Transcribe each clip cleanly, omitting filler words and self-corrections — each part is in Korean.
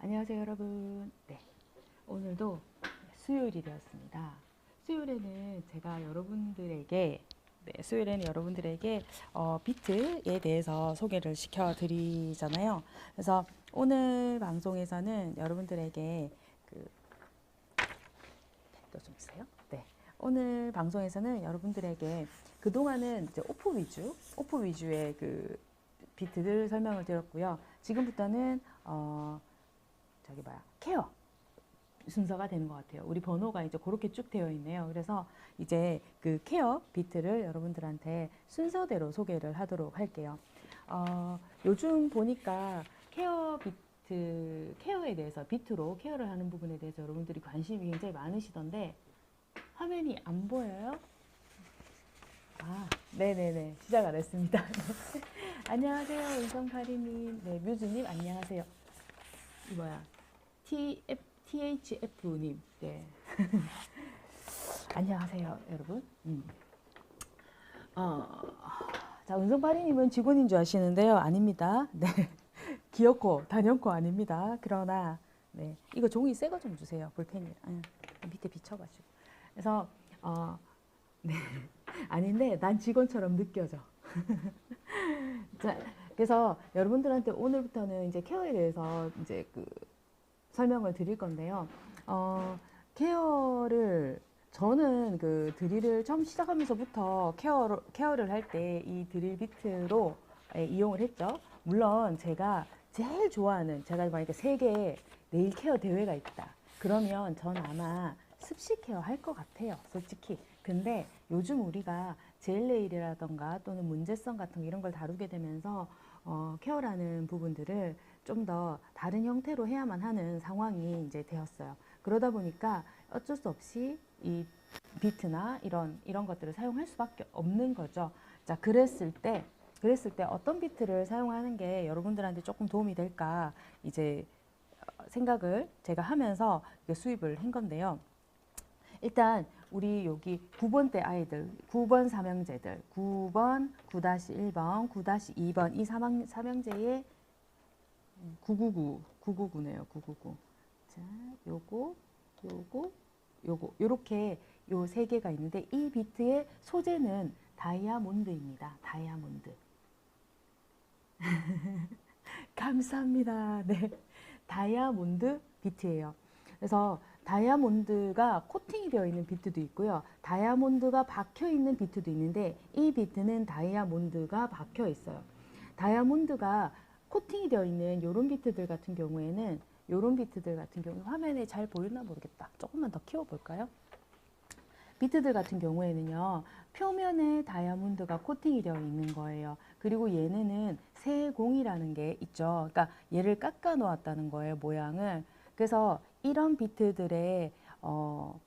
안녕하세요 여러분. 네, 오늘도 수요일이 되었습니다. 수요일에는 여러분들에게 비트에 대해서 소개를 시켜드리잖아요. 그래서 오늘 방송에서는 여러분들에게 좀 주세요. 네, 오늘 방송에서는 여러분들에게 그동안은 이제 오프 위주의 그 비트들 설명을 드렸고요. 지금부터는 케어 순서가 되는 것 같아요. 우리 번호가 이제 그렇게 쭉 되어 있네요. 그래서 이제 그 케어 비트를 여러분들한테 순서대로 소개를 하도록 할게요. 요즘 보니까 케어에 대해서 비트로 케어를 하는 부분에 대해서 여러분들이 관심이 굉장히 많으시던데 화면이 안 보여요? 네네네. 시작 안 했습니다. 안녕하세요. 은성파리님. 네, 뮤즈님 안녕하세요. 이 뭐야? THF님. 네. 안녕하세요, 여러분. 자, 은성파리님은 직원인 줄 아시는데요. 아닙니다. 네. 기어코, 단연코 아닙니다. 그러나, 네. 이거 종이 새 거 좀 주세요. 볼펜이. 밑에 비쳐가지고. 그래서, 네. 아닌데, 난 직원처럼 느껴져. 자, 그래서 여러분들한테 오늘부터는 이제 케어에 대해서 이제 설명을 드릴 건데요. 케어를 저는 그 드릴을 처음 시작하면서부터 케어를 할 때 이 드릴 비트로 이용을 했죠. 물론 제가 제일 좋아하는, 제가 만약에 세계 네일 케어 대회가 있다. 그러면 전 아마 습식 케어 할 것 같아요. 솔직히. 근데 요즘 우리가 젤 네일이라던가 또는 문제성 같은 이런 걸 다루게 되면서 케어라는 부분들을 좀 더 다른 형태로 해야만 하는 상황이 이제 되었어요. 그러다 보니까 어쩔 수 없이 이 비트나 이런 것들을 사용할 수밖에 없는 거죠. 자, 그랬을 때 어떤 비트를 사용하는 게 여러분들한테 조금 도움이 될까 이제 생각을 제가 하면서 수입을 한 건데요. 일단 우리 여기 9번대 아이들, 9번 삼형제들, 9번, 9-1번, 9-2번 이 삼형제의 999네요. 999. 자, 요거 요렇게 요 세 개가 있는데 이 비트의 소재는 다이아몬드입니다. 다이아몬드. 감사합니다. 네. 다이아몬드 비트예요. 그래서 다이아몬드가 코팅이 되어 있는 비트도 있고요. 다이아몬드가 박혀 있는 비트도 있는데 이 비트는 다이아몬드가 박혀 있어요. 다이아몬드가 코팅이 되어 있는 요런 비트들 같은 경우에는 화면에 잘 보이나 모르겠다. 조금만 더 키워 볼까요? 비트들 같은 경우에는요. 표면에 다이아몬드가 코팅이 되어 있는 거예요. 그리고 얘네는 세공이라는 게 있죠. 그러니까 얘를 깎아 놓았다는 거예요. 모양을. 그래서 이런 비트들의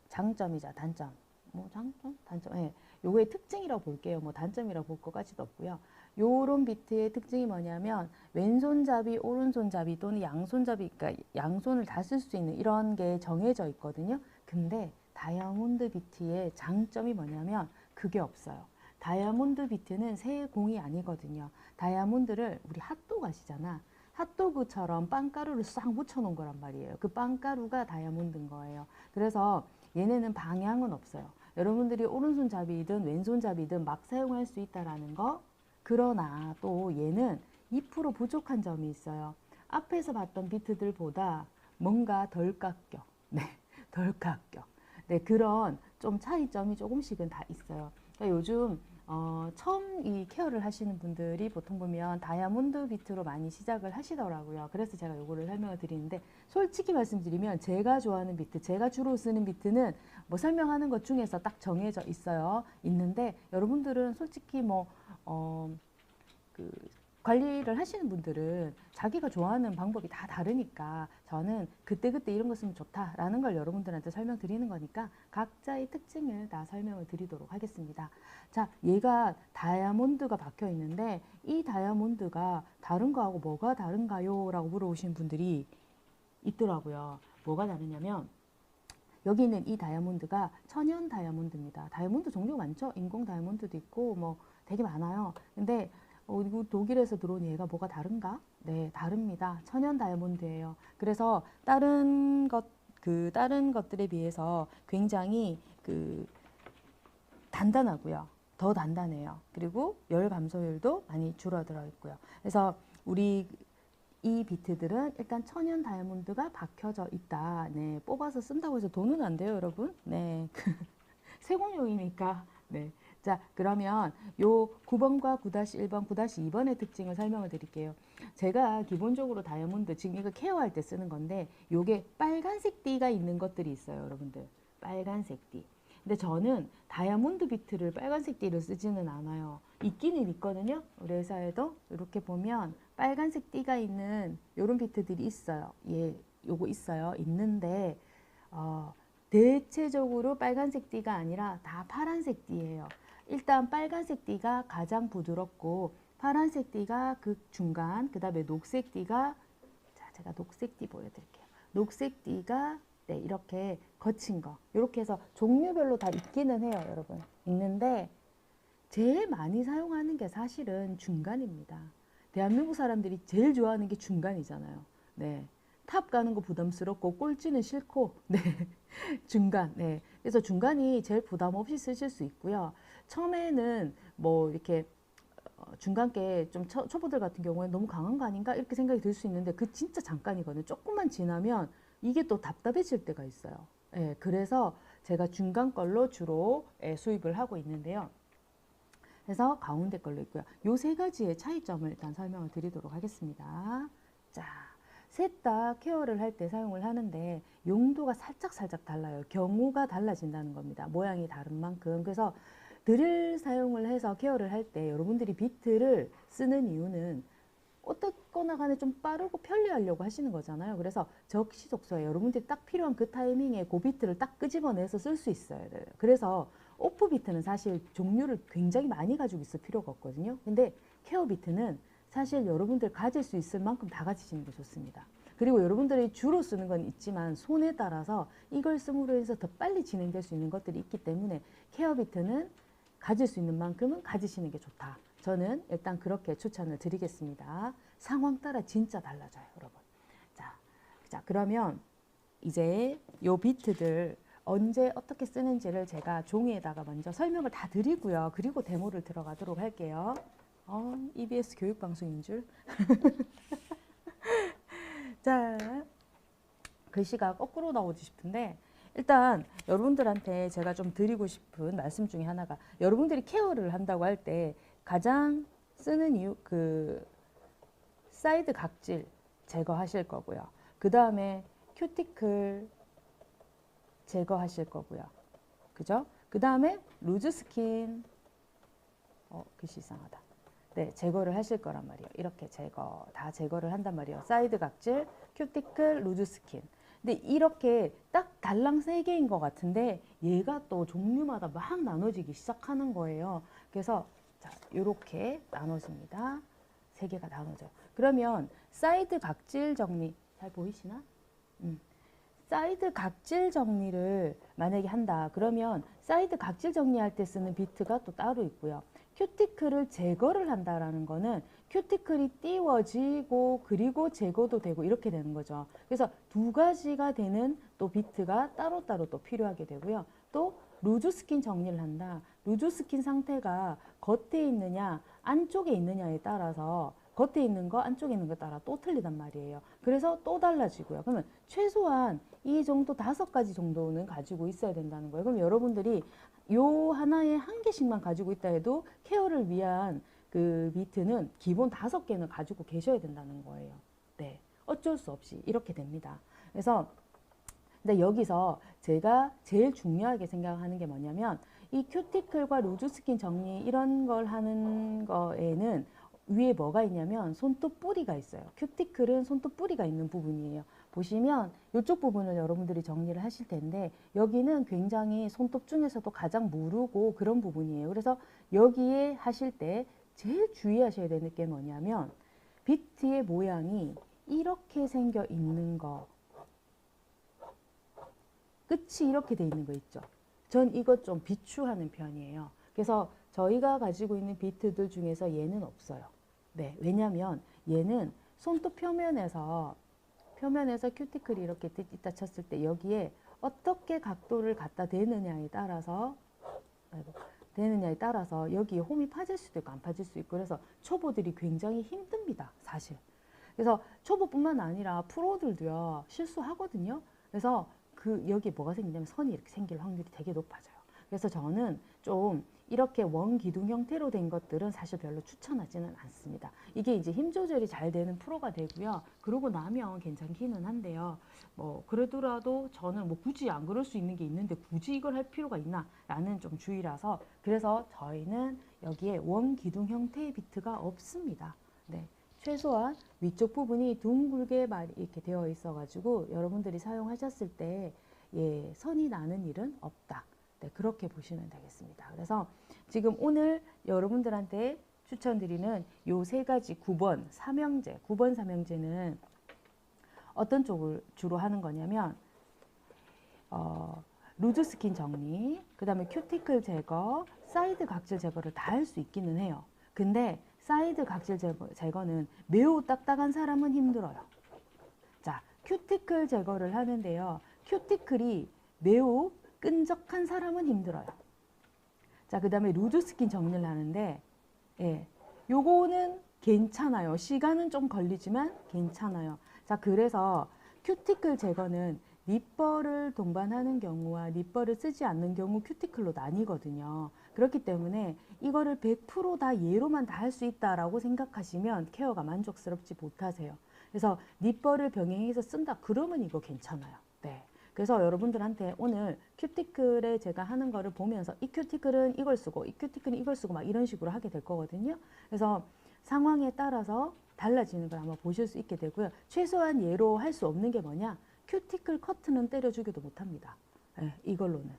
장점이자 단점. 뭐 장점? 단점. 예. 요거의 특징이라고 볼게요. 뭐 단점이라고 볼 것까지도 없고요. 요런 비트의 특징이 뭐냐면 왼손잡이, 오른손잡이 또는 양손잡이, 그러니까 양손을 다 쓸 수 있는 이런 게 정해져 있거든요. 근데 다이아몬드 비트의 장점이 뭐냐면 그게 없어요. 다이아몬드 비트는 새 공이 아니거든요. 다이아몬드를 우리 핫도그 아시잖아. 핫도그처럼 빵가루를 싹 묻혀놓은 거란 말이에요. 그 빵가루가 다이아몬드인 거예요. 그래서 얘네는 방향은 없어요. 여러분들이 오른손잡이든 왼손잡이든 막 사용할 수 있다라는 거. 그러나 또 얘는 2% 부족한 점이 있어요. 앞에서 봤던 비트들보다 뭔가 덜 깎여. 네, 덜 깎여. 네, 그런 좀 차이점이 조금씩은 다 있어요. 그러니까 요즘 처음 이 케어를 하시는 분들이 보통 보면 다이아몬드 비트로 많이 시작을 하시더라고요. 그래서 제가 요거를 설명을 드리는데 솔직히 말씀드리면 제가 좋아하는 비트, 제가 주로 쓰는 비트는 뭐 설명하는 것 중에서 딱 정해져 있어요. 있는데 여러분들은 솔직히 그 관리를 하시는 분들은 자기가 좋아하는 방법이 다 다르니까 저는 그때그때 이런 거 쓰면 좋다라는 걸 여러분들한테 설명드리는 거니까 각자의 특징을 다 설명을 드리도록 하겠습니다. 자, 얘가 다이아몬드가 박혀 있는데 이 다이아몬드가 다른 거하고 뭐가 다른가요? 라고 물어보시는 분들이 있더라고요. 뭐가 다르냐면 여기 있는 이 다이아몬드가 천연 다이아몬드입니다. 다이아몬드 종류가 많죠? 인공 다이아몬드도 있고 뭐 되게 많아요. 근데 이거 독일에서 들어온 얘가 뭐가 다른가? 네, 다릅니다. 천연 다이아몬드예요. 그래서 다른 것들에 비해서 굉장히 단단하고요. 더 단단해요. 그리고 열 감소율도 많이 줄어들어 있고요. 그래서 우리 이 비트들은 일단 천연 다이아몬드가 박혀져 있다. 네, 뽑아서 쓴다고 해서 돈은 안 돼요, 여러분. 네, 세공용이니까. 네. 자, 그러면 요 9번과 9-1번, 9-2번의 특징을 설명을 드릴게요. 제가 기본적으로 다이아몬드, 지금 이거 케어할 때 쓰는 건데, 요게 빨간색 띠가 있는 것들이 있어요, 여러분들. 빨간색 띠. 근데 저는 다이아몬드 비트를 빨간색 띠를 쓰지는 않아요. 있기는 있거든요. 우리 회사에도 이렇게 보면 빨간색 띠가 있는 요런 비트들이 있어요. 예, 요거 있어요. 있는데, 대체적으로 빨간색 띠가 아니라 다 파란색 띠예요. 일단 빨간색 띠가 가장 부드럽고 파란색 띠가 그 중간, 그 다음에 녹색 띠가, 자, 제가 녹색 띠 보여드릴게요. 녹색 띠가 네, 이렇게 거친 거. 이렇게 해서 종류별로 다 있기는 해요, 여러분. 있는데 제일 많이 사용하는 게 사실은 중간입니다. 대한민국 사람들이 제일 좋아하는 게 중간이잖아요. 네. 탑 가는 거 부담스럽고 꼴찌는 싫고 네. 중간. 네. 그래서 중간이 제일 부담 없이 쓰실 수 있고요. 처음에는 뭐 이렇게 중간 게 좀 초보들 같은 경우에 너무 강한 거 아닌가 이렇게 생각이 들 수 있는데 그 진짜 잠깐이거든요. 조금만 지나면 이게 또 답답해질 때가 있어요. 예, 그래서 제가 중간 걸로 주로 수입을 하고 있는데요. 그래서 가운데 걸로 있고요. 요 세 가지의 차이점을 일단 설명을 드리도록 하겠습니다. 자, 셋 다 케어를 할 때 사용을 하는데 용도가 살짝 달라요. 경우가 달라진다는 겁니다. 모양이 다른 만큼. 그래서 드릴 사용을 해서 케어를 할 때 여러분들이 비트를 쓰는 이유는 어떻거나 간에 좀 빠르고 편리하려고 하시는 거잖아요. 그래서 적시적소에 여러분들이 딱 필요한 그 타이밍에 그 비트를 딱 끄집어내서 쓸 수 있어야 돼요. 그래서 오프 비트는 사실 종류를 굉장히 많이 가지고 있을 필요가 없거든요. 근데 케어 비트는 사실 여러분들 가질 수 있을 만큼 다 가지시는 게 좋습니다. 그리고 여러분들이 주로 쓰는 건 있지만 손에 따라서 이걸 씀으로 해서 더 빨리 진행될 수 있는 것들이 있기 때문에 케어 비트는 가질 수 있는 만큼은 가지시는 게 좋다. 저는 일단 그렇게 추천을 드리겠습니다. 상황 따라 진짜 달라져요, 여러분. 자, 그러면 이제 요 비트들 언제 어떻게 쓰는지를 제가 종이에다가 먼저 설명을 다 드리고요. 그리고 데모를 들어가도록 할게요. EBS 교육방송인 줄. 자, 글씨가 거꾸로 나오지 싶은데 일단 여러분들한테 제가 좀 드리고 싶은 말씀 중에 하나가 여러분들이 케어를 한다고 할 때 가장 쓰는 이유 사이드 각질 제거하실 거고요. 그 다음에 큐티클 제거하실 거고요. 그죠? 그 다음에 루즈 스킨 글씨 이상하다. 네, 제거를 하실 거란 말이에요. 이렇게 다 제거를 한단 말이에요. 사이드 각질, 큐티클, 루즈 스킨. 근데 이렇게 딱 달랑 3개인 것 같은데 얘가 또 종류마다 막 나눠지기 시작하는 거예요. 그래서 자, 이렇게 나눠집니다. 3개가 나눠져요. 그러면 사이드 각질 정리 잘 보이시나? 사이드 각질 정리를 만약에 한다. 그러면 사이드 각질 정리할 때 쓰는 비트가 또 따로 있고요. 큐티클을 제거를 한다라는 거는 큐티클이 띄워지고 그리고 제거도 되고 이렇게 되는 거죠. 그래서 두 가지가 되는 또 비트가 따로따로 또 필요하게 되고요. 또 루즈 스킨 정리를 한다. 루즈 스킨 상태가 겉에 있느냐 안쪽에 있느냐에 따라서 겉에 있는 거 안쪽에 있는 거 따라 또 틀리단 말이에요. 그래서 또 달라지고요. 그러면 최소한 이 정도 5가지 정도는 가지고 있어야 된다는 거예요. 그럼 여러분들이 요 하나에 1개씩만 가지고 있다 해도 케어를 위한 그 비트는 기본 5개는 가지고 계셔야 된다는 거예요. 네, 어쩔 수 없이 이렇게 됩니다. 그래서 근데 여기서 제가 제일 중요하게 생각하는 게 뭐냐면 이 큐티클과 루즈 스킨 정리 이런 걸 하는 거에는 위에 뭐가 있냐면 손톱 뿌리가 있어요. 큐티클은 손톱 뿌리가 있는 부분이에요. 보시면 이쪽 부분을 여러분들이 정리를 하실 텐데 여기는 굉장히 손톱 중에서도 가장 무르고 그런 부분이에요. 그래서 여기에 하실 때 제일 주의하셔야 되는 게 뭐냐면 비트의 모양이 이렇게 생겨 있는 거, 끝이 이렇게 돼 있는 거 있죠. 전 이것 좀 비추하는 편이에요. 그래서 저희가 가지고 있는 비트들 중에서 얘는 없어요. 네, 왜냐면 얘는 손톱 표면에서 큐티클이 이렇게 있다 쳤을 때 여기에 어떻게 각도를 갖다 대느냐에 따라서 여기에 홈이 파질 수도 있고 안 파질 수도 있고 그래서 초보들이 굉장히 힘듭니다, 사실. 그래서 초보뿐만 아니라 프로들도요 실수하거든요. 그래서 여기에 뭐가 생기냐면 선이 이렇게 생길 확률이 되게 높아져요. 그래서 저는 좀 이렇게 원기둥 형태로 된 것들은 사실 별로 추천하지는 않습니다. 이게 이제 힘 조절이 잘 되는 프로가 되고요. 그러고 나면 괜찮기는 한데요. 뭐 그러더라도 저는 뭐 굳이 안 그럴 수 있는 게 있는데 굳이 이걸 할 필요가 있나 라는 좀 주의라서 그래서 저희는 여기에 원기둥 형태의 비트가 없습니다. 네. 최소한 위쪽 부분이 둥글게 이렇게 되어 있어 가지고 여러분들이 사용하셨을 때 예, 선이 나는 일은 없다. 네, 그렇게 보시면 되겠습니다. 그래서 지금 오늘 여러분들한테 추천드리는 요 세 가지 9번 삼형제는 어떤 쪽을 주로 하는 거냐면 루즈 스킨 정리, 그 다음에 큐티클 제거, 사이드 각질 제거를 다 할 수 있기는 해요. 근데 사이드 각질 제거는 매우 딱딱한 사람은 힘들어요. 자, 큐티클 제거를 하는데요. 큐티클이 매우 끈적한 사람은 힘들어요. 자, 그 다음에 루즈 스킨 정리를 하는데, 예, 요거는 괜찮아요. 시간은 좀 걸리지만 괜찮아요. 자, 그래서 큐티클 제거는 립벌을 동반하는 경우와 립벌을 쓰지 않는 경우 큐티클로 나뉘거든요. 그렇기 때문에 이거를 100%다 얘로만 다 할 수 있다라고 생각하시면 케어가 만족스럽지 못하세요. 그래서 립벌을 병행해서 쓴다. 그러면 이거 괜찮아요. 네. 그래서 여러분들한테 오늘 큐티클에 제가 하는 거를 보면서 이 큐티클은 이걸 쓰고 이 큐티클은 이걸 쓰고 막 이런 식으로 하게 될 거거든요. 그래서 상황에 따라서 달라지는 걸 한번 보실 수 있게 되고요. 최소한 예로 할 수 없는 게 뭐냐? 큐티클 커트는 때려주기도 못합니다. 네, 이걸로는.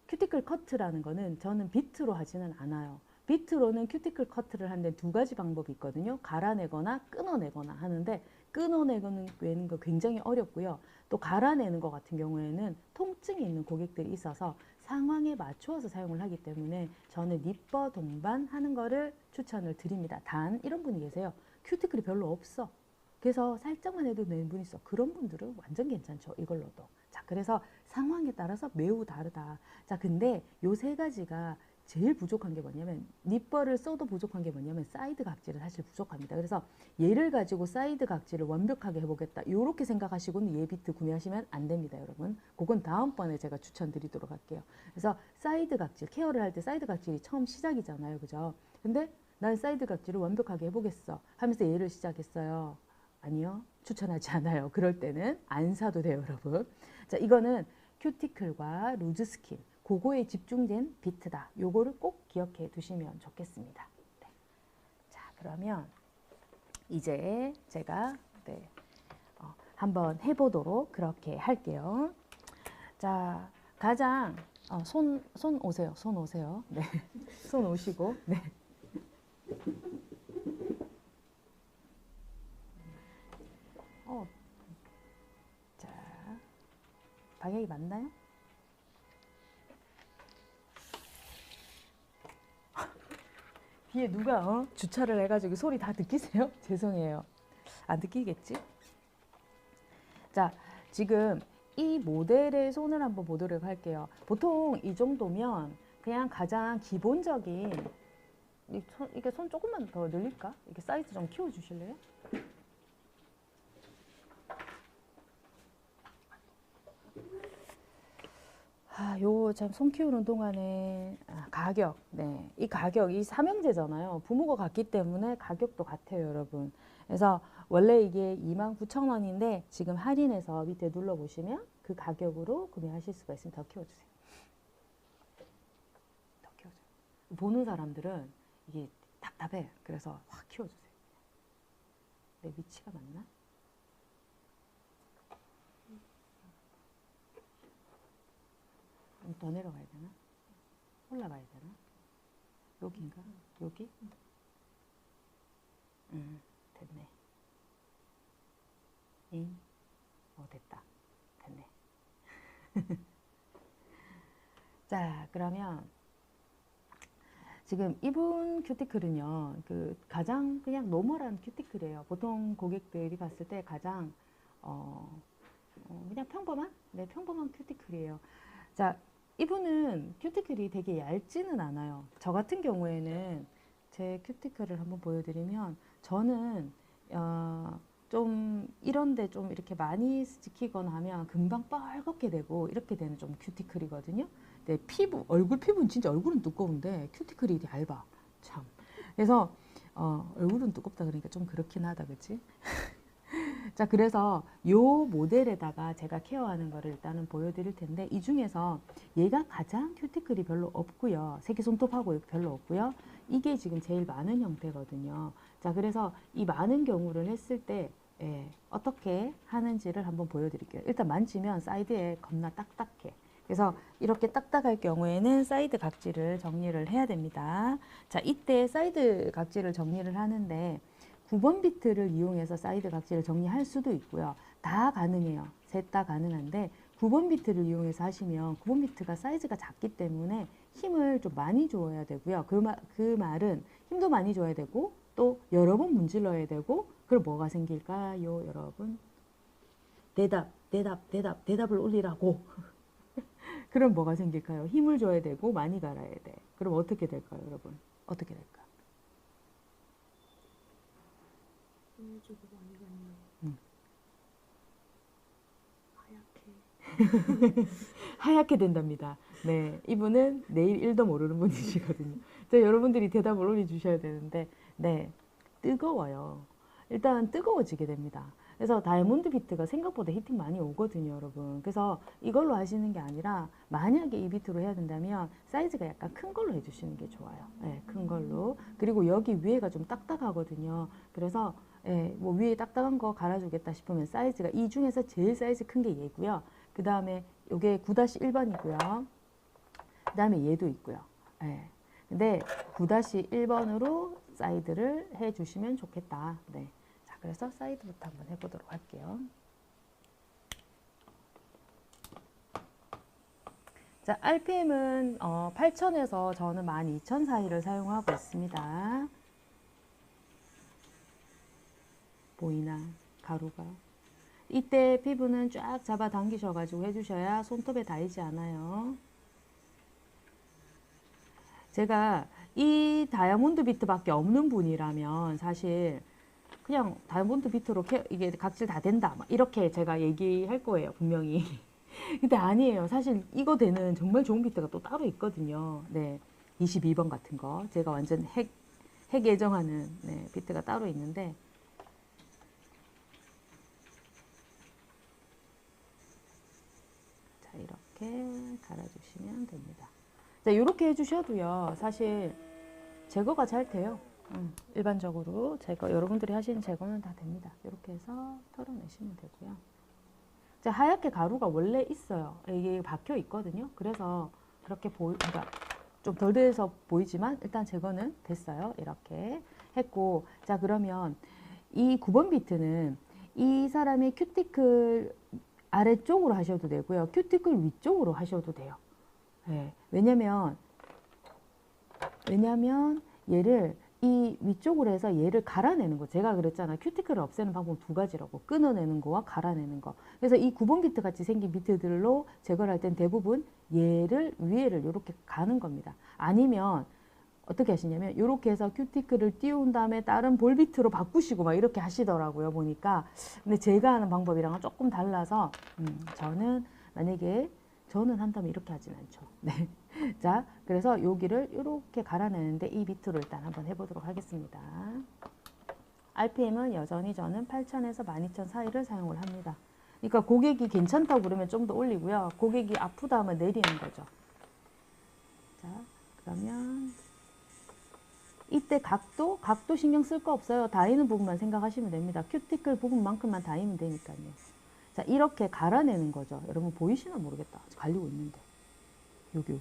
큐티클 커트라는 거는 저는 비트로 하지는 않아요. 비트로는 큐티클 커트를 하는데 두 가지 방법이 있거든요. 갈아내거나 끊어내거나 하는데 끊어내는 거 굉장히 어렵고요. 또 갈아내는 것 같은 경우에는 통증이 있는 고객들이 있어서 상황에 맞추어서 사용을 하기 때문에 저는 립버 동반 하는 거를 추천을 드립니다. 단 이런 분이 계세요. 큐티클이 별로 없어. 그래서 살짝만 해도 내는 분이 있어. 그런 분들은 완전 괜찮죠. 이걸로도. 자, 그래서 상황에 따라서 매우 다르다. 자, 근데 요 세 가지가 제일 부족한 게 뭐냐면 립벌을 써도 부족한 게 뭐냐면 사이드 각질은 사실 부족합니다. 그래서 얘를 가지고 사이드 각질을 완벽하게 해보겠다. 이렇게 생각하시고는 얘 비트 구매하시면 안 됩니다, 여러분. 그건 다음번에 제가 추천드리도록 할게요. 그래서 사이드 각질, 케어를 할 때 사이드 각질이 처음 시작이잖아요. 그죠? 근데 난 사이드 각질을 완벽하게 해보겠어 하면서 얘를 시작했어요. 아니요. 추천하지 않아요. 그럴 때는 안 사도 돼요, 여러분. 자, 이거는 큐티클과 루즈 스킨, 그거에 집중된 비트다. 요거를 꼭 기억해 두시면 좋겠습니다. 네. 자, 그러면 이제 제가 한번 해보도록 그렇게 할게요. 자, 가장 손 오세요. 손 오세요. 네. 손 오시고. 네. 자, 방향이 맞나요? 뒤에 누가 주차를 해가지고 소리 다 듣기세요? 죄송해요. 안 듣기겠지? 자, 지금 이 모델의 손을 한번 보도록 할게요. 보통 이 정도면 그냥 가장 기본적인 이게 손 조금만 더 늘릴까? 이게 사이즈 좀 키워주실래요? 요거 참 손 키우는 동안에 가격, 네, 이 가격, 이 삼형제잖아요. 부모가 같기 때문에 가격도 같아요, 여러분. 그래서 원래 이게 29,000원인데 지금 할인해서 밑에 눌러보시면 그 가격으로 구매하실 수가 있으면 더 키워주세요. 더 키워줘요. 보는 사람들은 이게 답답해. 그래서 확 키워주세요. 내 위치가 맞나? 더 내려가야 되나? 올라가야 되나? 여기인가? 여기? 됐네. 됐다. 됐네. 자, 그러면 지금 이분 큐티클은요, 그 가장 그냥 노멀한 큐티클이에요. 보통 고객들이 봤을 때 가장 그냥 평범한, 네, 평범한 큐티클이에요. 자, 이분은 큐티클이 되게 얇지는 않아요. 저 같은 경우에는 제 큐티클을 한번 보여드리면, 저는 좀 이런데 좀 이렇게 많이 지키거나 하면 금방 빨갛게 되고 이렇게 되는 좀 큐티클이거든요. 네, 피부, 얼굴 피부는 진짜 얼굴은 두꺼운데 큐티클이 얇아. 참. 그래서 얼굴은 두껍다 그러니까 좀 그렇긴 하다, 그치? 자, 그래서 요 모델에다가 제가 케어하는 거를 일단은 보여드릴 텐데, 이 중에서 얘가 가장 큐티클이 별로 없고요. 새끼손톱하고 별로 없고요. 이게 지금 제일 많은 형태거든요. 자, 그래서 이 많은 경우를 했을 때 어떻게 하는지를 한번 보여드릴게요. 일단 만지면 사이드에 겁나 딱딱해. 그래서 이렇게 딱딱할 경우에는 사이드 각질을 정리를 해야 됩니다. 자, 이때 사이드 각질을 정리를 하는데 9번 비트를 이용해서 사이드 각질을 정리할 수도 있고요. 다 가능해요. 셋 다 가능한데 9번 비트를 이용해서 하시면 9번 비트가 사이즈가 작기 때문에 힘을 좀 많이 줘야 되고요. 그 말은 힘도 많이 줘야 되고 또 여러 번 문질러야 되고, 그럼 뭐가 생길까요, 여러분? 대답을 올리라고. 그럼 뭐가 생길까요? 힘을 줘야 되고 많이 갈아야 돼. 그럼 어떻게 될까요, 여러분? 어떻게 될까? 주고 많이 가면 음. 하얗게 하얗게 된답니다. 네, 이분은 내일 일도 모르는 분이시거든요. 여러분들이 대답을 올려주셔야 되는데, 네, 뜨거워요. 일단 뜨거워지게 됩니다. 그래서 다이아몬드 비트가 생각보다 히팅 많이 오거든요, 여러분. 그래서 이걸로 하시는 게 아니라 만약에 이 비트로 해야 된다면 사이즈가 약간 큰 걸로 해주시는 게 좋아요. 네, 큰 걸로. 그리고 여기 위에가 좀 딱딱하거든요. 그래서 뭐 위에 딱딱한 거 갈아주겠다 싶으면 사이즈가 이 중에서 제일 사이즈 큰 게 얘고요. 그 다음에 이게 9-1번이고요. 그 다음에 얘도 있고요. 네. 근데 9-1번으로 사이드를 해주시면 좋겠다. 네. 자, 그래서 사이드부터 한번 해보도록 할게요. 자, RPM은 8,000에서 저는 12,000 사이를 사용하고 있습니다. 보이나? 가루가. 이때 피부는 쫙 잡아 당기셔가지고 해주셔야 손톱에 닿이지 않아요. 제가 이 다이아몬드 비트밖에 없는 분이라면 사실 그냥 다이아몬드 비트로 이게 각질 다 된다 막 이렇게 제가 얘기할 거예요, 분명히. 근데 아니에요. 사실 이거 되는 정말 좋은 비트가 또 따로 있거든요. 네, 22번 같은 거 제가 완전 핵 예정하는 비트가 따로 있는데, 자, 이렇게 갈아주시면 됩니다. 자, 이렇게 해주셔도요, 사실 제거가 잘 돼요. 일반적으로 여러분들이 하시는 제거는 다 됩니다. 이렇게 해서 털어내시면 되고요. 자, 하얗게 가루가 원래 있어요. 이게 박혀 있거든요. 그래서 그렇게 그러니까 좀 덜 돼서 보이지만 일단 제거는 됐어요. 이렇게 했고, 자, 그러면 이 9번 비트는 이 사람의 큐티클 아래쪽으로 하셔도 되고요. 큐티클 위쪽으로 하셔도 돼요. 네. 왜냐면 얘를 이 위쪽으로 해서 얘를 갈아내는 거. 제가 그랬잖아. 큐티클을 없애는 방법 두 가지라고. 끊어내는 거와 갈아내는 거. 그래서 이 9번 비트 같이 생긴 비트들로 제거를 할 땐 대부분 얘를 위에를 이렇게 가는 겁니다. 아니면 어떻게 하시냐면 이렇게 해서 큐티클을 띄운 다음에 다른 볼 비트로 바꾸시고 막 이렇게 하시더라고요. 보니까. 근데 제가 하는 방법이랑은 조금 달라서 저는 만약에 저는 한다면 이렇게 하진 않죠. 네. 자, 그래서 여기를 이렇게 갈아내는데 이 비트로 일단 한번 해보도록 하겠습니다. RPM은 여전히 저는 8,000에서 12,000 사이를 사용을 합니다. 그러니까 고객이 괜찮다고 그러면 좀 더 올리고요. 고객이 아프다 하면 내리는 거죠. 자, 그러면 이때 각도 신경 쓸 거 없어요. 다이는 부분만 생각하시면 됩니다. 큐티클 부분만큼만 다이면 되니까요. 자, 이렇게 갈아내는 거죠. 여러분 보이시나 모르겠다. 갈리고 있는데. 여기.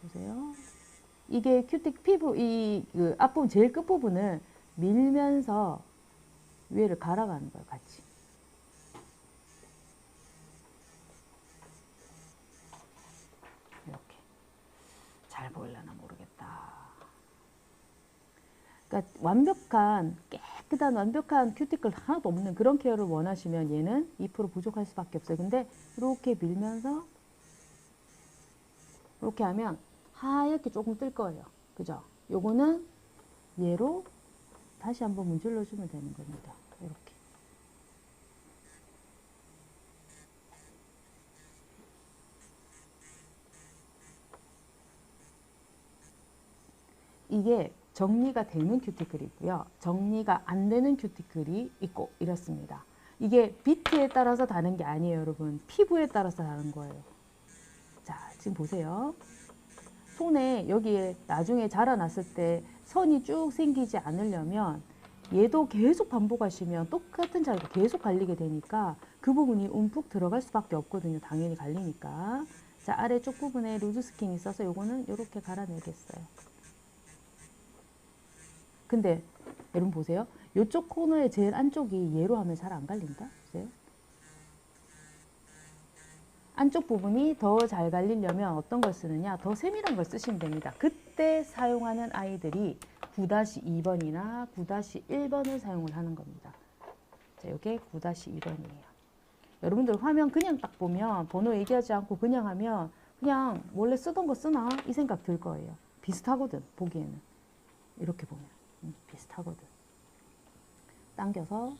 보세요. 이게 큐틱 피부, 그 앞부분, 제일 끝부분을 밀면서 위에를 갈아가는 거예요, 같이. 이렇게. 잘 보이려나 모르겠다. 그러니까 완벽한 깨끗한 완벽한 큐티클 하나도 없는 그런 케어를 원하시면 얘는 2% 부족할 수밖에 없어요. 근데 이렇게 밀면서 이렇게 하면 하얗게 조금 뜰 거예요. 그죠? 요거는 얘로 다시 한번 문질러 주면 되는 겁니다. 이렇게. 이게 정리가 되는 큐티클이 있고요. 정리가 안 되는 큐티클이 있고 이렇습니다. 이게 비트에 따라서 다른 게 아니에요, 여러분. 피부에 따라서 다른 거예요. 자, 지금 보세요. 손에 여기에 나중에 자라났을 때 선이 쭉 생기지 않으려면 얘도 계속 반복하시면 똑같은 자리가 계속 갈리게 되니까 그 부분이 움푹 들어갈 수밖에 없거든요. 당연히 갈리니까. 자, 아래쪽 부분에 루즈 스킨이 있어서 요거는 이렇게 갈아내겠어요. 근데 여러분 보세요. 이쪽 코너의 제일 안쪽이 얘로 하면 잘 안 갈린다. 보세요. 안쪽 부분이 더 잘 갈리려면 어떤 걸 쓰느냐? 더 세밀한 걸 쓰시면 됩니다. 그때 사용하는 아이들이 9-2번이나 9-1번을 사용을 하는 겁니다. 자, 이게 9-2번이에요. 여러분들 화면 그냥 딱 보면 번호 얘기하지 않고 그냥 하면 그냥 원래 쓰던 거 쓰나? 이 생각 들 거예요. 비슷하거든, 보기에는. 이렇게 보면. 비슷하거든. 당겨서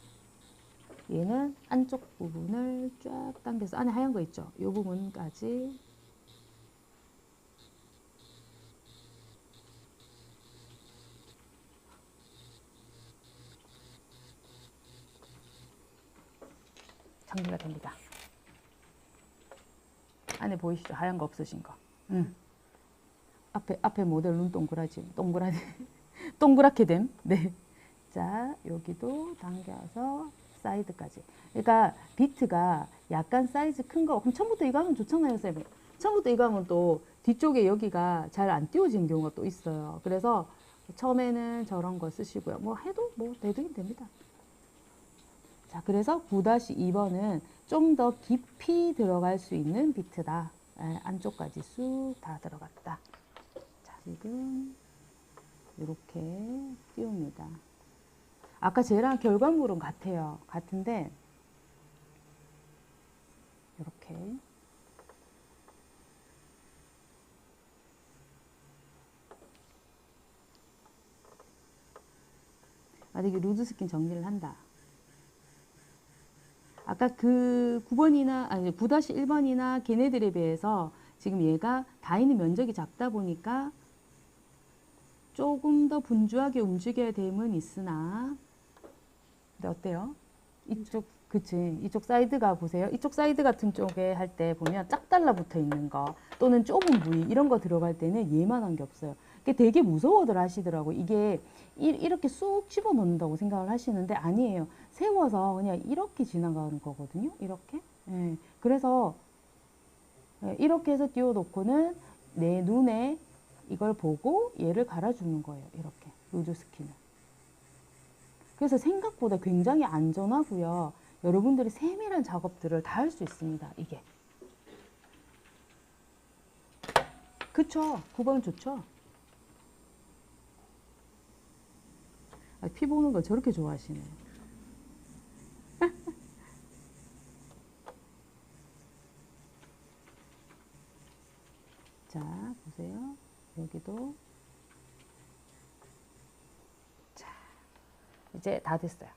얘는 안쪽 부분을 쫙 당겨서 안에 하얀 거 있죠? 이 부분까지 정리가 됩니다. 안에 보이시죠? 하얀 거 없으신 거. 앞에 모델 눈 동그랗게 된. 네. 자, 여기도 당겨서 사이드까지. 그러니까 비트가 약간 사이즈 큰 거. 그럼 처음부터 이거 하면 좋잖아요, 쌤. 처음부터 이거 하면 또 뒤쪽에 여기가 잘 안 띄워지는 경우가 또 있어요. 그래서 처음에는 저런 거 쓰시고요. 뭐 해도 뭐 대두긴 됩니다. 자, 그래서 9-2번은 좀 더 깊이 들어갈 수 있는 비트다. 안쪽까지 쑥 다 들어갔다. 자, 지금 이렇게 띄웁니다. 아까 쟤랑 결과물은 같아요. 같은데 이렇게 만약에 루즈 스킨 정리를 한다. 아까 그 9번이나 아니 9-1번이나 걔네들에 비해서 지금 얘가 다 있는 면적이 작다 보니까 조금 더 분주하게 움직여야 됨은 있으나 근데 어때요? 이쪽 그치 이쪽 사이드가 보세요. 이쪽 사이드 같은 쪽에 할 때 보면 짝 달라붙어 있는 거 또는 좁은 부위 이런 거 들어갈 때는 얘만 한 게 없어요. 그게 되게 무서워들 하시더라고. 이게 이렇게 쑥 집어넣는다고 생각을 하시는데 아니에요. 세워서 그냥 이렇게 지나가는 거거든요. 이렇게. 예. 그래서 이렇게 해서 띄워놓고는 내 눈에 이걸 보고 얘를 갈아주는 거예요. 이렇게 루즈 스킨을. 그래서 생각보다 굉장히 안전하고요. 여러분들이 세밀한 작업들을 다 할 수 있습니다. 이게. 그쵸? 9번 좋죠? 피 보는 걸 저렇게 좋아하시네. 자, 보세요. 여기도. 자, 이제 다 됐어요.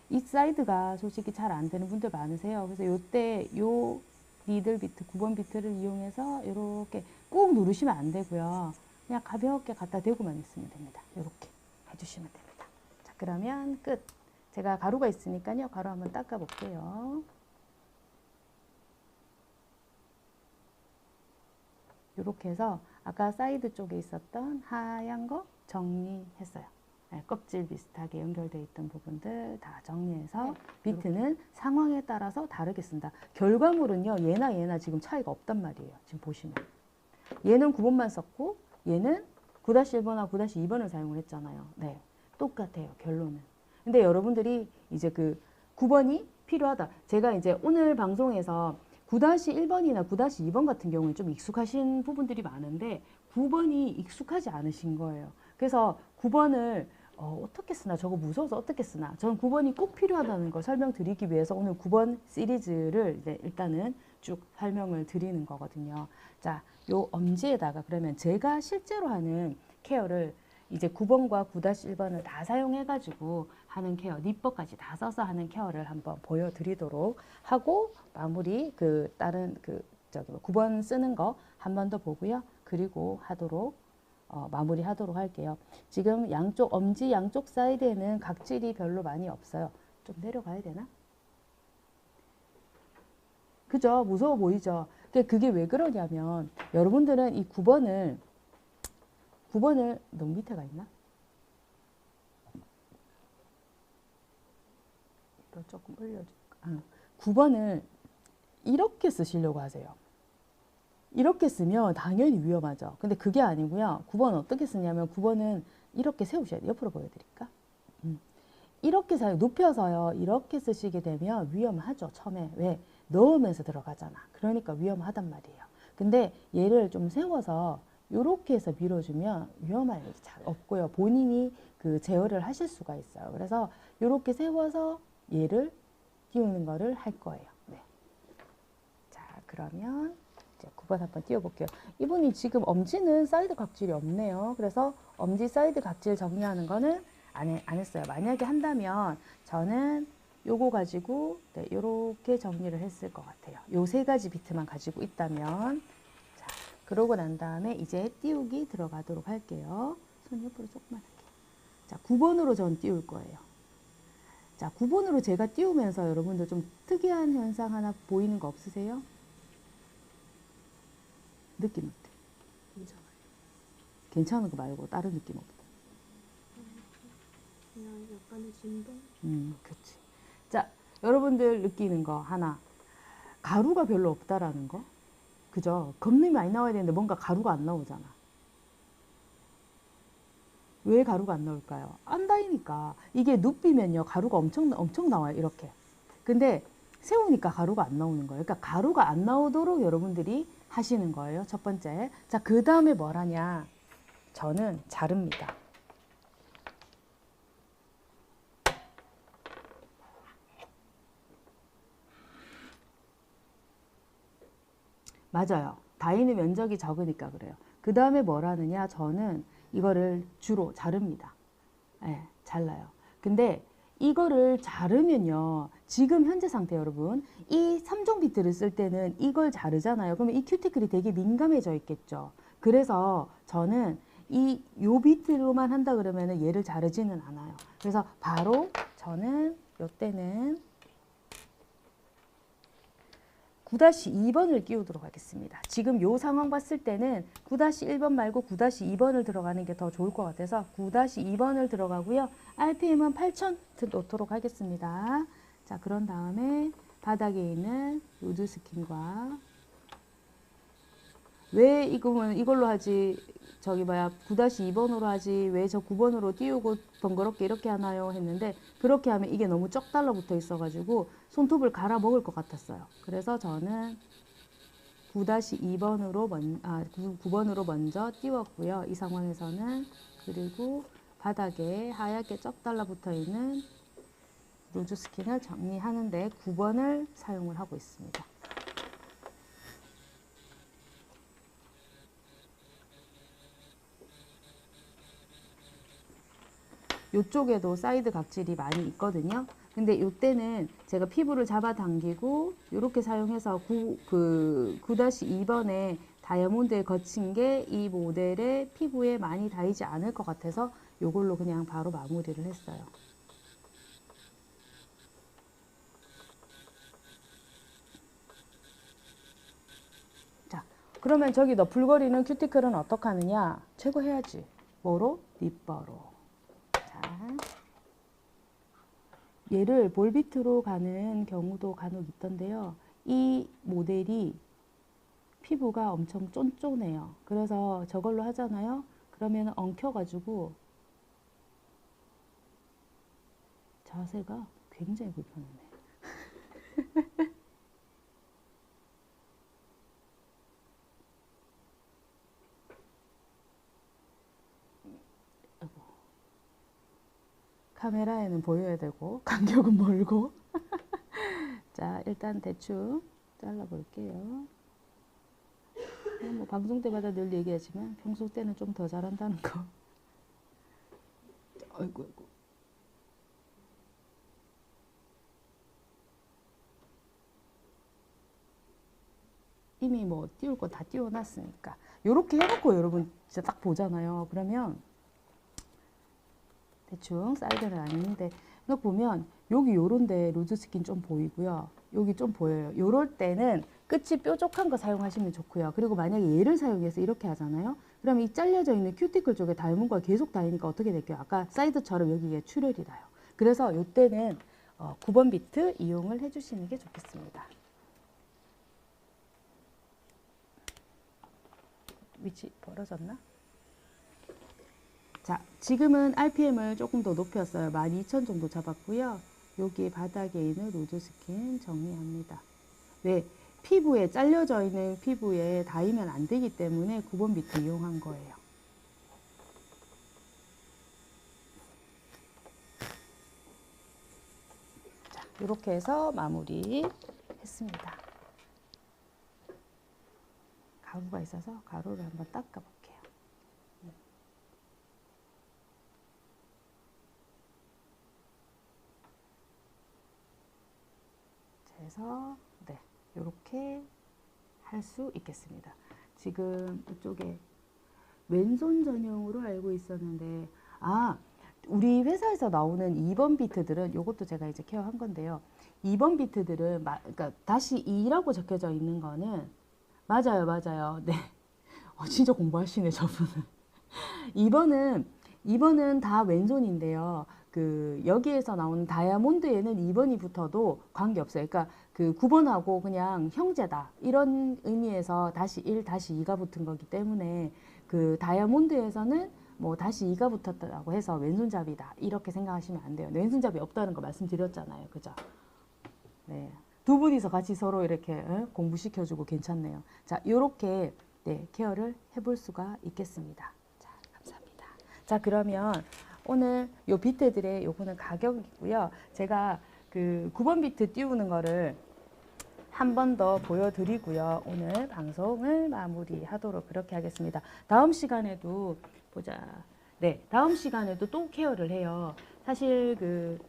이 사이드가 솔직히 잘 안 되는 분들 많으세요. 그래서 요때 요 니들 비트, 9번 비트를 이용해서 이렇게 꾹 누르시면 안 되고요. 그냥 가볍게 갖다 대고만 있으면 됩니다. 이렇게 해주시면 됩니다. 자, 그러면 끝. 제가 가루가 있으니까요. 가루 한번 닦아 볼게요. 이렇게 해서 아까 사이드 쪽에 있었던 하얀 거 정리했어요. 네, 껍질 비슷하게 연결되어 있던 부분들 다 정리해서 비트는 상황에 따라서 다르게 쓴다. 결과물은요. 얘나 지금 차이가 없단 말이에요. 지금 보시면. 얘는 9번만 썼고 얘는 9-1번하고 9-2번을 사용을 했잖아요. 네, 똑같아요. 결론은. 근데 여러분들이 이제 그 9번이 필요하다. 제가 이제 오늘 방송에서 9-1번이나 9-2번 같은 경우는 좀 익숙하신 부분들이 많은데 9번이 익숙하지 않으신 거예요. 그래서 9번을 어떻게 쓰나 저거 무서워서 어떻게 쓰나 저는 9번이 꼭 필요하다는 걸 설명드리기 위해서 오늘 9번 시리즈를 이제 일단은 쭉 설명을 드리는 거거든요. 자, 요 엄지에다가 그러면 제가 실제로 하는 케어를 이제 9번과 9-1번을 다 사용해 가지고 하는 케어, 니퍼까지 다 써서 하는 케어를 한번 보여드리도록 하고 마무리 그 다른 그 저기 9번 쓰는 거 한 번 더 보고요. 그리고 하도록 마무리하도록 할게요. 지금 양쪽 엄지 양쪽 사이드에는 각질이 별로 많이 없어요. 좀 내려가야 되나? 그죠? 무서워 보이죠? 그게 왜 그러냐면 여러분들은 이 9번을 너무 밑에가 있나? 이걸 조금 올려줄까? 9번을 이렇게 쓰시려고 하세요. 이렇게 쓰면 당연히 위험하죠. 근데 그게 아니고요. 9번 어떻게 쓰냐면 9번은 이렇게 세우셔야 돼요. 옆으로 보여드릴까? 이렇게 눕혀서요. 이렇게 쓰시게 되면 위험하죠. 처음에. 왜? 넣으면서 들어가잖아. 그러니까 위험하단 말이에요. 근데 얘를 좀 세워서 이렇게 해서 밀어주면 위험할 일이 잘 없고요. 본인이 그 제어를 하실 수가 있어요. 그래서 이렇게 세워서 얘를 띄우는 거를 할 거예요. 네. 자, 그러면 이제 9번 한번 띄워볼게요. 이분이 지금 엄지는 사이드 각질이 없네요. 그래서 엄지 사이드 각질 정리하는 거는 안 했어요. 만약에 한다면 저는 요거 가지고 네, 요렇게 정리를 했을 것 같아요. 요 세 가지 비트만 가지고 있다면. 자, 그러고 난 다음에 이제 띄우기 들어가도록 할게요. 손 옆으로 조금만 할게요. 자, 9번으로 전 띄울 거예요. 자, 9번으로 제가 띄우면서 여러분들 좀 특이한 현상 하나 보이는 거 없으세요? 느낌 어때? 괜찮아요. 괜찮은 거 말고 다른 느낌 없다. 그냥 약간의 진동? 그렇지. 자, 여러분들 느끼는 거 하나. 가루가 별로 없다라는 거. 그죠? 겁이 많이 나와야 되는데 뭔가 가루가 안 나오잖아. 왜 가루가 안 나올까요? 안 닿으니까. 이게 눕히면요. 가루가 엄청 나와요. 이렇게. 근데 세우니까 가루가 안 나오는 거예요. 그러니까 가루가 안 나오도록 여러분들이 하시는 거예요. 첫 번째. 자, 그 다음에 뭘 하냐. 저는 자릅니다. 맞아요. 다이는 면적이 적으니까 그래요. 그 다음에 뭘 하느냐. 저는 이거를 주로 자릅니다. 예, 잘라요. 근데 이거를 자르면요. 지금 현재 상태 여러분. 이 3종 비트를 쓸 때는 이걸 자르잖아요. 그러면 이 큐티클이 되게 민감해져 있겠죠. 그래서 저는 요 비트로만 한다 그러면 얘를 자르지는 않아요. 그래서 바로 저는 요때는 9-2번을 끼우도록 하겠습니다. 지금 요 상황 봤을 때는 9-1번 말고 9-2번을 들어가는 게 더 좋을 것 같아서 9-2번을 들어가고요. RPM은 8000 놓도록 하겠습니다. 자, 그런 다음에 바닥에 있는 로드 스킨과 왜 이걸로 하지 저기 뭐야 9-2번으로 하지 왜 저 9번으로 띄우고 번거롭게 이렇게 하나요 했는데 그렇게 하면 이게 너무 쩍 달라붙어 있어가지고 손톱을 갈아 먹을 것 같았어요. 그래서 저는 9-2번으로 9번으로 먼저 띄웠고요. 이 상황에서는 그리고 바닥에 하얗게 쩍 달라붙어 있는 로즈 스킨을 정리하는데 9번을 사용을 하고 있습니다. 이쪽에도 사이드 각질이 많이 있거든요. 근데 이때는 제가 피부를 잡아당기고 이렇게 사용해서 9-2번에 다이아몬드에 거친 게 이 모델의 피부에 많이 닿이지 않을 것 같아서 이걸로 그냥 바로 마무리를 했어요. 자, 그러면 저기 너풀거리는 큐티클은 어떻게 하느냐? 제거해야지. 뭐로? 니퍼로. 자, 얘를 볼비트로 가는 경우도 간혹 있던데요. 이 모델이 피부가 엄청 쫀쫀해요. 그래서 저걸로 하잖아요. 그러면 엉켜가지고 자세가 굉장히 불편하네. 카메라에는 보여야 되고 간격은 멀고. 자, 일단 대충 잘라볼게요. 뭐 방송 때마다 늘 얘기하지만 평소 때는 좀 더 잘한다는 거. 아이고, 아이고. 이미 뭐 띄울 거 다 띄워놨으니까 요렇게 해놓고 여러분 진짜 딱 보잖아요. 그러면 대충 사이드는 아닌데 이거 보면 여기 요런데 루즈 스킨 좀 보이고요. 여기 좀 보여요. 요럴 때는 끝이 뾰족한 거 사용하시면 좋고요. 그리고 만약에 얘를 사용해서 이렇게 하잖아요. 그러면 이 잘려져 있는 큐티클 쪽에 닮은 거 계속 닿으니까 어떻게 될까요? 아까 사이드처럼 여기에 출혈이 나요. 그래서 요때는 9번 비트 이용을 해주시는 게 좋겠습니다. 위치 벌어졌나? 자, 지금은 RPM을 조금 더 높였어요. 12,000 정도 잡았고요. 여기 바닥에 있는 루즈 스킨 정리합니다. 왜? 피부에 잘려져 있는 피부에 닿으면 안 되기 때문에 9번 비트 이용한 거예요. 자, 이렇게 해서 마무리 했습니다. 가루가 있어서 가루를 한번 닦아볼게요. 그래서 네, 이렇게 할 수 있겠습니다. 지금 이쪽에 왼손 전용으로 알고 있었는데 우리 회사에서 나오는 2번 비트들은 이것도 제가 이제 케어한 건데요. 2번 비트들은 그러니까 다시 2라고 적혀져 있는 거는 맞아요. 네. 진짜 공부하시네, 저분은. 2번은 다 왼손인데요. 여기에서 나오는 다이아몬드에는 2번이 붙어도 관계없어요. 그러니까 9번하고 그냥 형제다. 이런 의미에서 다시 1, 다시 2가 붙은 거기 때문에 다이아몬드에서는 뭐 다시 2가 붙었다고 해서 왼손잡이다. 이렇게 생각하시면 안 돼요. 왼손잡이 없다는 거 말씀드렸잖아요. 그죠? 네. 두 분이서 같이 서로 이렇게 공부시켜주고 괜찮네요. 자, 요렇게 네, 케어를 해볼 수가 있겠습니다. 자, 감사합니다. 자, 그러면 오늘 요 비트들의 요거는 가격이고요. 제가 9번 비트 띄우는 거를 한 번 더 보여드리고요. 오늘 방송을 마무리하도록 그렇게 하겠습니다. 다음 시간에도 보자. 네, 다음 시간에도 또 케어를 해요. 사실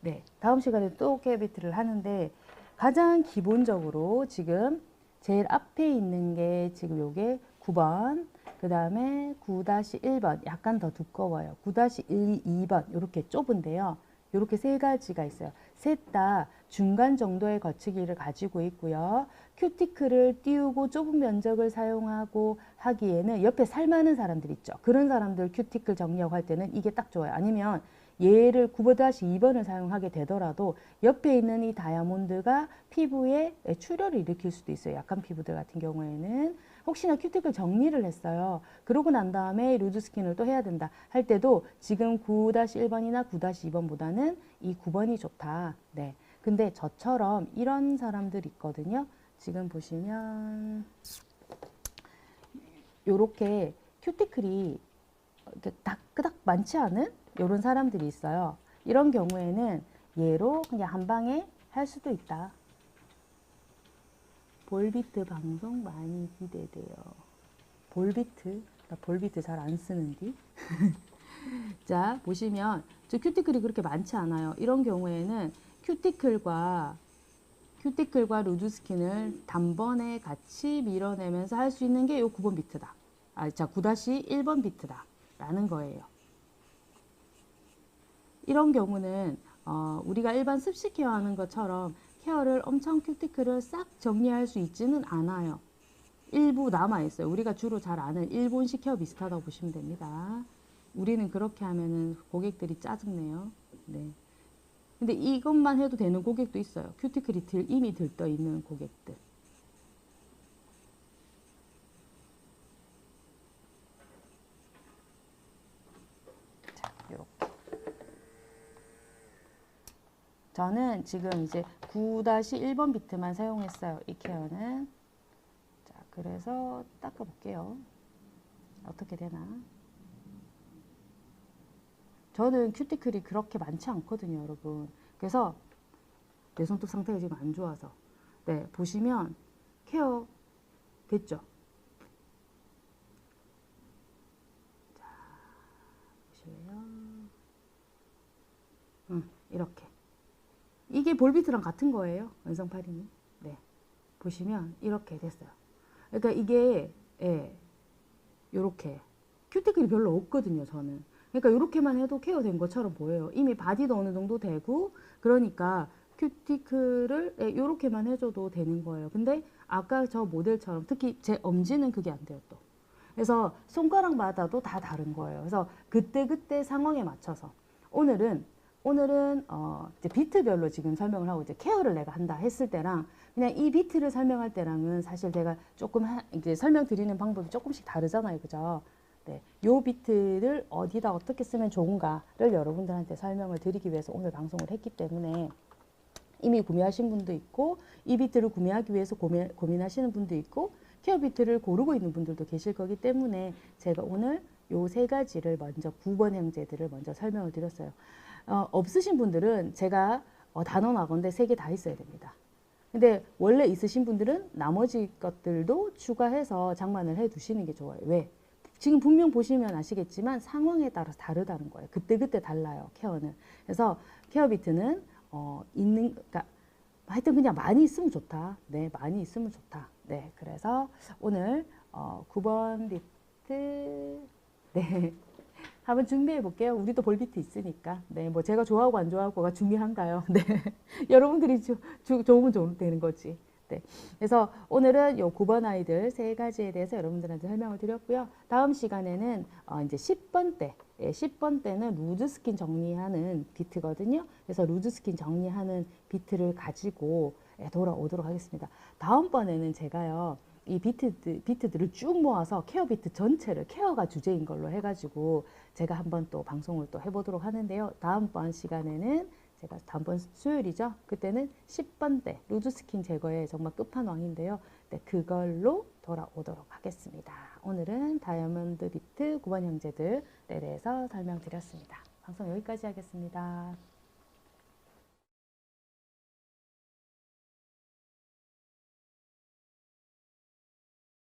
네, 다음 시간에 또 케어 비트를 하는데 가장 기본적으로 지금 제일 앞에 있는 게 지금 요게 9번, 그 다음에 9-1번 약간 더 두꺼워요. 9-1, 2번 이렇게 좁은데요. 이렇게 세 가지가 있어요. 셋 다 중간 정도의 거치기를 가지고 있고요. 큐티클을 띄우고 좁은 면적을 사용하고 하기에는 옆에 살 많은 사람들 있죠. 그런 사람들 큐티클 정리하고 할 때는 이게 딱 좋아요. 아니면 얘를 9-2번을 사용하게 되더라도 옆에 있는 이 다이아몬드가 피부에 출혈을 일으킬 수도 있어요. 약한 피부들 같은 경우에는 혹시나 큐티클 정리를 했어요. 그러고 난 다음에 루즈 스킨을 또 해야 된다 할 때도 지금 9-1번이나 9-2번보다는 이 9번이 좋다. 네. 근데 저처럼 이런 사람들 있거든요. 지금 보시면 요렇게 큐티클이 이렇게 끄덕 많지 않은 이런 사람들이 있어요. 이런 경우에는 얘로 그냥 한 방에 할 수도 있다. 볼비트 방송 많이 기대돼요. 볼비트? 나 볼비트 잘 안 쓰는디. 자, 보시면 저 큐티클이 그렇게 많지 않아요. 이런 경우에는 큐티클과 루즈 스킨을 단번에 같이 밀어내면서 할 수 있는 게 요 9번 비트다. 자, 9-1번 비트다. 라는 거예요. 이런 경우는 우리가 일반 습식 케어하는 것처럼 케어를 엄청 큐티클을 싹 정리할 수 있지는 않아요. 일부 남아있어요. 우리가 주로 잘 아는 일본식 케어 비슷하다고 보시면 됩니다. 우리는 그렇게 하면은 고객들이 짜증내요. 네. 근데 이것만 해도 되는 고객도 있어요. 큐티클이 이미 들떠 있는 고객들. 자, 요렇게. 저는 지금 이제 9-1번 비트만 사용했어요. 이 케어는. 자, 그래서 닦아볼게요. 어떻게 되나. 저는 큐티클이 그렇게 많지 않거든요, 여러분. 그래서 내 손톱 상태가 지금 안 좋아서. 네, 보시면 케어 됐죠? 자, 보실래요? 이렇게. 이게 볼비트랑 같은 거예요, 원성팔이는. 네, 보시면 이렇게 됐어요. 그러니까 이게 예, 요렇게 큐티클이 별로 없거든요, 저는. 그러니까 이렇게만 해도 케어된 것처럼 보여요. 이미 바디도 어느 정도 되고, 그러니까 큐티클을 이렇게만 해줘도 되는 거예요. 근데 아까 저 모델처럼 특히 제 엄지는 그게 안 돼요, 또. 그래서 손가락마다도 다 다른 거예요. 그래서 그때그때 상황에 맞춰서 오늘은 이제 비트별로 지금 설명을 하고 이제 케어를 내가 한다 했을 때랑 그냥 이 비트를 설명할 때랑은 사실 제가 조금 이제 설명드리는 방법이 조금씩 다르잖아요, 그죠? 네, 요 비트를 어디다 어떻게 쓰면 좋은가를 여러분들한테 설명을 드리기 위해서 오늘 방송을 했기 때문에 이미 구매하신 분도 있고 이 비트를 구매하기 위해서 고민하시는 분도 있고 케어 비트를 고르고 있는 분들도 계실 거기 때문에 제가 오늘 요 세 가지를 먼저 9번 형제들을 먼저 설명을 드렸어요. 없으신 분들은 제가 단원하건대 3개 다 있어야 됩니다. 근데 원래 있으신 분들은 나머지 것들도 추가해서 장만을 해 두시는 게 좋아요. 왜? 지금 분명 보시면 아시겠지만 상황에 따라서 다르다는 거예요. 그때그때 달라요, 케어는. 그래서 케어 비트는 그러니까 하여튼 그냥 많이 있으면 좋다. 네, 많이 있으면 좋다. 네, 그래서 오늘 9번 비트 네. 한번 준비해 볼게요. 우리도 볼비트 있으니까. 네, 뭐 제가 좋아하고 안 좋아하고가 중요한가요? 네, 여러분들이 좋으면 되는 거지. 네, 그래서 오늘은 요 9번 아이들 세 가지에 대해서 여러분들한테 설명을 드렸고요. 다음 시간에는 이제 10번 때, 10번 때는 루즈 스킨 정리하는 비트거든요. 그래서 루즈 스킨 정리하는 비트를 가지고 돌아오도록 하겠습니다. 다음번에는 제가요. 이 비트들을 쭉 모아서 케어 비트 전체를 케어가 주제인 걸로 해가지고 제가 한번 또 방송을 또 해보도록 하는데요. 다음번 시간에는 제가 다음번 수요일이죠. 그때는 10번 때 루즈 스킨 제거의 정말 끝판왕인데요. 네, 그걸로 돌아오도록 하겠습니다. 오늘은 다이아몬드 비트 9번 형제들에 대해서 설명드렸습니다. 방송 여기까지 하겠습니다.